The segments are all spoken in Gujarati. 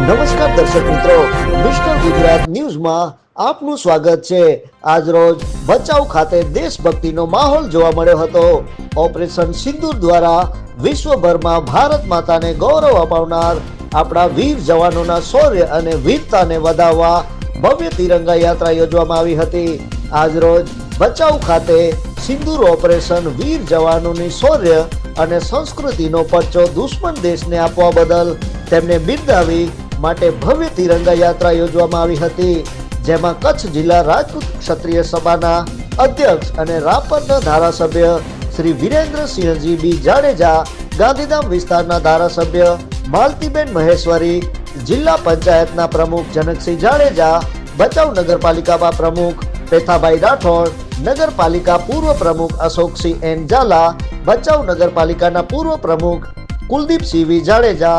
નમસ્કાર દર્શક મિત્રો, મિસ્ટર ગુજરાત ન્યૂઝમાં આપનું સ્વાગત છે। આજ રોજ ભચાઉ ખાતે દેશભક્તિનો માહોલ જોવા મળ્યો હતો। ઓપરેશન સિંદૂર દ્વારા વિશ્વભરમાં ભારત માતાને ગૌરવ અપાવનાર આપણા વીર જવાનોના શૌર્ય અને વીરતાને વધાવવા ભવ્ય તિરંગા યાત્રા યોજવામાં આવી હતી। આજ રોજ ભચાઉ ખાતે સિંદૂર ઓપરેશન વીર જવાનોની શૌર્ય અને સંસ્કૃતિનો પરચો દુશ્મન દેશને આપવા બદલ તેમને બિરદાવી માટે ભવ્ય તિરંગા યાત્રા યોજવામાં આવી હતી, જેમાં કચ્છ જિલ્લા રાજપૂત ક્ષત્રિય સભાના અધ્યક્ષ અને રાપરના ધારાસભ્ય શ્રી વિરેન્દ્રસિંહજી બી જાડેજા, ગાંધીધામ વિસ્તારના ધારાસભ્ય માલતીબેન મહેશ્વરી, જિલ્લા પંચાયતના પ્રમુખ જનકસિંહ જાડેજા, ભચાઉ નગરપાલિકાના પ્રમુખ પેથાભાઈ રાઠોડ, નગરપાલિકા પૂર્વ પ્રમુખ અશોકસિંહ એન ઝાલા, ભચાઉ નગરપાલિકાના પૂર્વ પ્રમુખ કુલદીપસિંહ વી જાડેજા,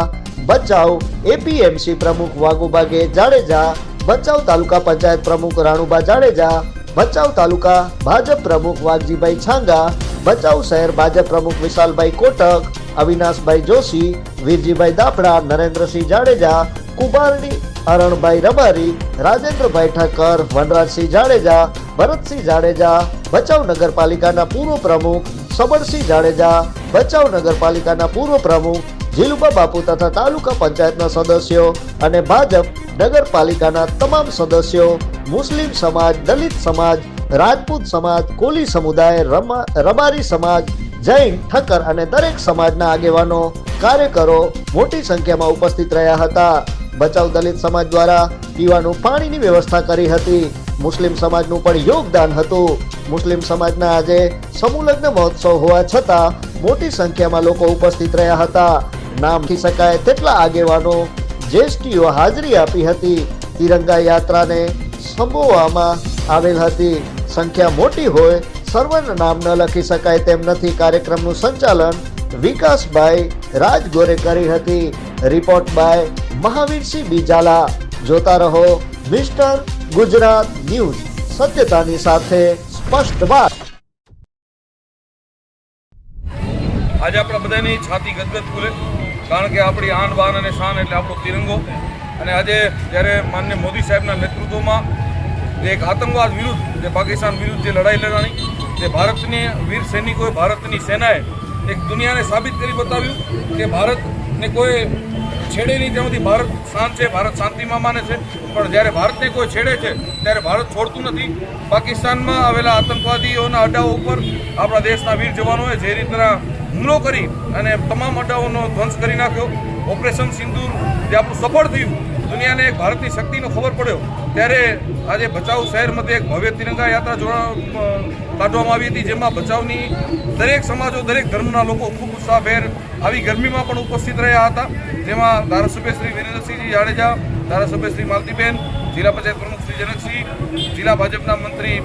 ભચાઉ એપીએમસી પ્રમુખ વાઘુબાગે જાડેજા, ભચાઉ તાલુકા પંચાયત પ્રમુખ રાણુબા જાડેજા, ભચાઉ તાલુકા ભાજપ પ્રમુખ વાઘજીભાઈ છાંગા, ભચાઉ શહેર ભાજપ પ્રમુખ વિશાલભાઈ કોટક, અવિનાશભાઈ જોશી, વીરજીભાઈ દાફડા, નરેન્દ્રસિંહ જાડેજા, કુંભારડી અરણભાઈ રબારી, રાજેન્દ્રભાઈ ઠક્કર, વનરાજસિંહ જાડેજા, ભરતસિંહ જાડેજા, ભચાઉ નગરપાલિકાના પૂર્વ પ્રમુખ સબરસિંહ જાડેજા, ભચાઉ નગરપાલિકાના પૂર્વ પ્રમુખ જીલુબા બાપુ તથા તાલુકા પંચાયતના સદસ્યો અને ભાજપ નગરપાલિકાના તમામ સદસ્યો, મુસ્લિમ સમાજ, દલિત સમાજ, રાજપૂત સમાજ, કોલી સમુદાય, રબારી સમાજ, જૈન, ઠક્કર અને દરેક સમાજના આગેવાનો, કાર્યકરો મોટી સંખ્યામાં ઉપસ્થિત રહ્યા હતા। ભચાઉ દલિત સમાજ દ્વારા પીવાનું પાણીની વ્યવસ્થા કરી હતી। મુસ્લિમ સમાજનું પણ યોગદાન હતું। મુસ્લિમ સમાજના આજે સમૂહ લગ્ન મહોત્સવ હોવા છતાં મોટી સંખ્યામાં લોકો ઉપસ્થિત રહ્યા હતા। નામ લખી શકાય તેટલા આગેવાનો, જ્યેષ્ઠીઓ હાજરી આપી હતી। તિરંગા યાત્રાને સંબોધવામાં આવેલ હતી। સંખ્યા મોટી હોય સર્વના નામ ન લખી શકાય તેમ નથી। કાર્યક્રમનું સંચાલન વિકાસભાઈ રાજગોરે કરી હતી। Report by Mahavirsinh Bijala. જોતા રહો મિસ્ટર ગુજરાત ન્યૂઝ, સત્યતાની સાથે સ્પષ્ટ વાત। આજે આપણા બધાની છાતી ગદગદ ખુલે, કારણ કે આપણી આન બાન અને શાન એટલે આપણો તિરંગો। અને આજે જ્યારે માનનીય મોદી સાહેબના નેતૃત્વમાં જે એક આતંકવાદ વિરુદ્ધ, જે પાકિસ્તાન વિરુદ્ધ જે લડાઈ લડાણી, જે ભારતની વીર સૈનિકોએ, ભારતની સેનાએ એક દુનિયાને સાબિત કરી બતાવ્યું કે ભારતને કોઈ છેડે નહીં, તેમાંથી ભારત શાંત છે, ભારત શાંતિમાં માને છે। પણ જ્યારે ભારતને કોઈ છેડે છે ત્યારે ભારત છોડતું નથી। પાકિસ્તાનમાં આવેલા આતંકવાદીઓના અડ્ડાઓ ઉપર આપણા દેશના વીર જવાનોએ જે રીતના હુમલો કરી અને તમામ અડ્ડાઓનો ધ્વંસ કરી નાખ્યો, ઓપરેશન સિંદૂર જે આપણું સફળ થયું, દુનિયાને એક ભારતની શક્તિનો ખબર પડ્યો, ત્યારે આજે ભચાઉ શહેરમાંથી એક ભવ્ય તિરંગા યાત્રા કાઢવામાં આવી હતી, જેમાં ભચાઉની દરેક સમાજો, દરેક ધર્મના લોકો ખૂબ ઉત્સાહભેર આવી ગરમીમાં પણ ઉપસ્થિત રહ્યા હતા। જેમાં ધારાસભ્ય શ્રી વિરેન્દ્રસિંહજી જાડેજા, ધારાસભ્ય શ્રી માલતીબેન, જિલ્લા પંચાયત પ્રમુખ શ્રી જનકસિંહ, જિલ્લા ભાજપના મંત્રી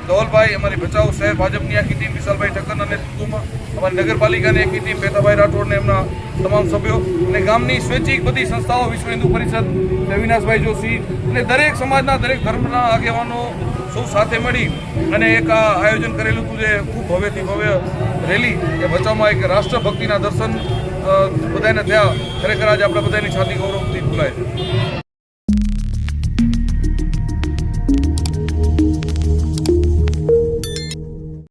ધવલભાઈ, અમારી ભચાઉ શહેર ભાજપની આખી ટીમ વિશાલભાઈ ઠક્કરના નેતૃત્વમાં, અમારી નગરપાલિકાની આખી ટીમ પેથાભાઈ રાઠોડને એમના તમામ સભ્યો અને ગામની સ્વૈચ્છિક બધી સંસ્થાઓ, વિશ્વ હિન્દુ પરિષદ, અવિનાશભાઈ જોશી અને દરેક સમાજના, દરેક ધર્મના આગેવાનો સૌ સાથે મળી અને એક આ આયોજન કરેલું હતું, જે ખૂબ ભવ્યથી ભવ્ય રેલી, કે ભચાઉમાં એક રાષ્ટ્રભક્તિના દર્શન બધાને થયા। ખરેખર આજે આપણે બધાની છાતી ગૌરવથી ખુલાય છે।